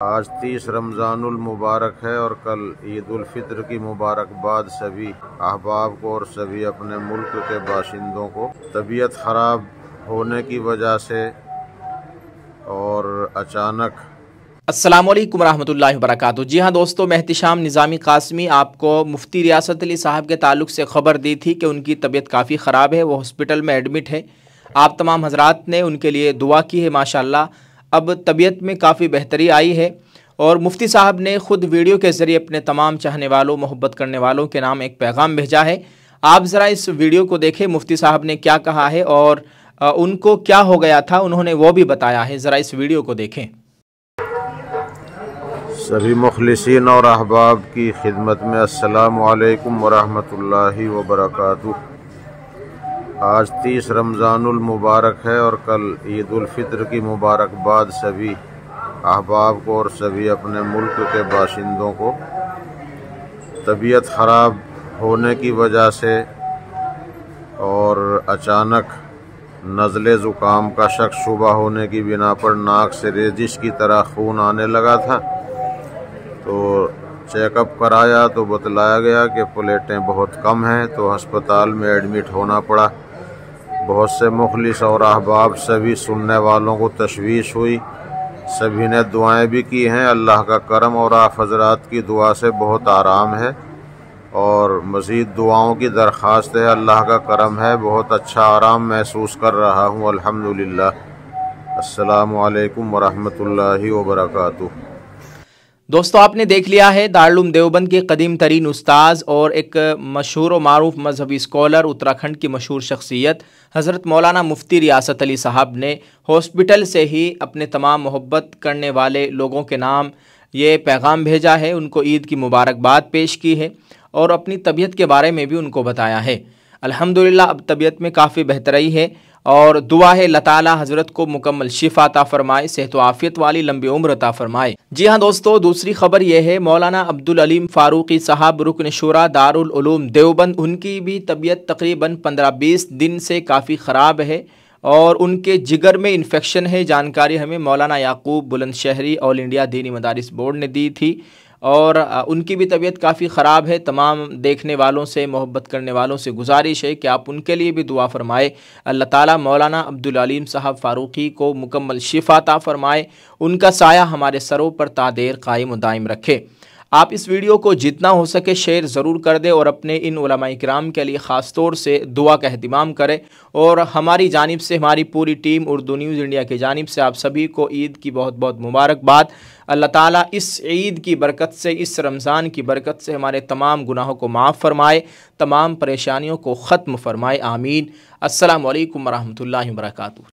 आज 30 रमज़ानुल मुबारक है और कल ईद उल फित्र की मुबारकबाद सभी अहबाब को और सभी अपने मुल्क के बाशिंदों को। तबीयत ख़राब होने की वजह से और अचानक अस्सलामुअलैकुम रहमतुल्लाहि व बरकातुहू। जी हाँ दोस्तों, मैं एहतिशाम निज़ामी कासमी आपको मुफ्ती रियासत अली साहब के ताल्लुक़ से ख़बर दी थी कि उनकी तबीयत काफ़ी ख़राब है, वो हॉस्पिटल में एडमिट है। आप तमाम हजरात ने उनके लिए दुआ की है। माशाअल्लाह अब तबीयत में काफ़ी बेहतरी आई है और मुफ्ती साहब ने ख़ुद वीडियो के ज़रिए अपने तमाम चाहने वालों, मोहब्बत करने वालों के नाम एक पैगाम भेजा है। आप ज़रा इस वीडियो को देखें, मुफ्ती साहब ने क्या कहा है और उनको क्या हो गया था उन्होंने वो भी बताया है। ज़रा इस वीडियो को देखें। सभी मुखलिसीन और अहबाब की खिदमत में अस्सलामु अलैकुम वरहमतुल्लाहि वबरकातुहू। आज 30 रमज़ानुल मुबारक है और कल ईद उल फित्र की मुबारकबाद सभी अहबाब को और सभी अपने मुल्क के बाशिंदों को। तबीयत ख़राब होने की वजह से और अचानक नज़ले ज़ुकाम का शक शुबा होने की बिना पर नाक से रेजिश की तरह खून आने लगा था, तो चेकअप कराया तो बतलाया गया कि प्लेटें बहुत कम हैं, तो अस्पताल में एडमिट होना पड़ा। बहुत से मुखलिस और अहबाब सभी सुनने वालों को तशवीश हुई, सभी ने दुआएं भी की हैं। अल्लाह का करम और आप हज़रात की दुआ से बहुत आराम है और मज़ीद दुआओं की दरख्वास्त है। अल्लाह का करम है, बहुत अच्छा आराम महसूस कर रहा हूँ अल्हम्दुलिल्लाह। अस्सलामु अलैकुम वरहमतुल्लाहि वबरकातुहू। दोस्तों, आपने देख लिया है दारुल उलूम देवबंद के कदीम तरीन उस्ताज़ और एक मशहूर व मारूफ मजहबी स्कॉलर, उत्तराखंड की मशहूर शख्सियत हज़रत मौलाना मुफ्ती रियासत अली साहब ने हॉस्पिटल से ही अपने तमाम मोहब्बत करने वाले लोगों के नाम ये पैगाम भेजा है, उनको ईद की मुबारकबाद पेश की है और अपनी तबीयत के बारे में भी उनको बताया है। अल्हम्दुलिल्लाह अब तबीयत में काफ़ी बेहतरी है और दुआ है अल्लाह ताला हज़रत को मुकम्मल शिफा अता फ़रमाए, सेहत व आफ़ियत वाली लंबी उम्र अता फ़रमाए। जी हाँ दोस्तों, दूसरी खबर यह है मौलाना अब्दुल अलीम फ़ारूक़ी साहब रुकन शुरा दारुल उलूम देवबंद, उनकी भी तबीयत तकरीबन 15-20 दिन से काफ़ी ख़राब है और उनके जिगर में इन्फेक्शन है। जानकारी हमें मौलाना याकूब बुलंदशहरी ऑल इंडिया दीनी मदारिस बोर्ड ने दी थी और उनकी भी तबीयत काफ़ी ख़राब है। तमाम देखने वालों से, मोहब्बत करने वालों से गुजारिश है कि आप उनके लिए भी दुआ फरमाए। अल्लाह ताला मौलाना अब्दुल अलीम साहब फ़ारूक़ी को मुकम्मल शिफा अता फ़रमाए, उनका साया हमारे सरों पर तादेर कायम व दायम रखे। आप इस वीडियो को जितना हो सके शेयर ज़रूर कर दें और अपने इन उलमाए किराम के लिए ख़ास तौर से दुआ का एहतिमाम करें। और हमारी जानिब से, हमारी पूरी टीम उर्दू न्यूज़ इंडिया की जानिब से आप सभी को ईद की बहुत बहुत मुबारकबाद। अल्लाह ताला इस ईद की बरकत से, इस रमज़ान की बरकत से हमारे तमाम गुनाहों को माफ़ फरमाए, तमाम परेशानियों को ख़त्म फरमाए। आमीन। अस्सलामु अलैकुम वरहमतुल्लाहि वबरकातुहू।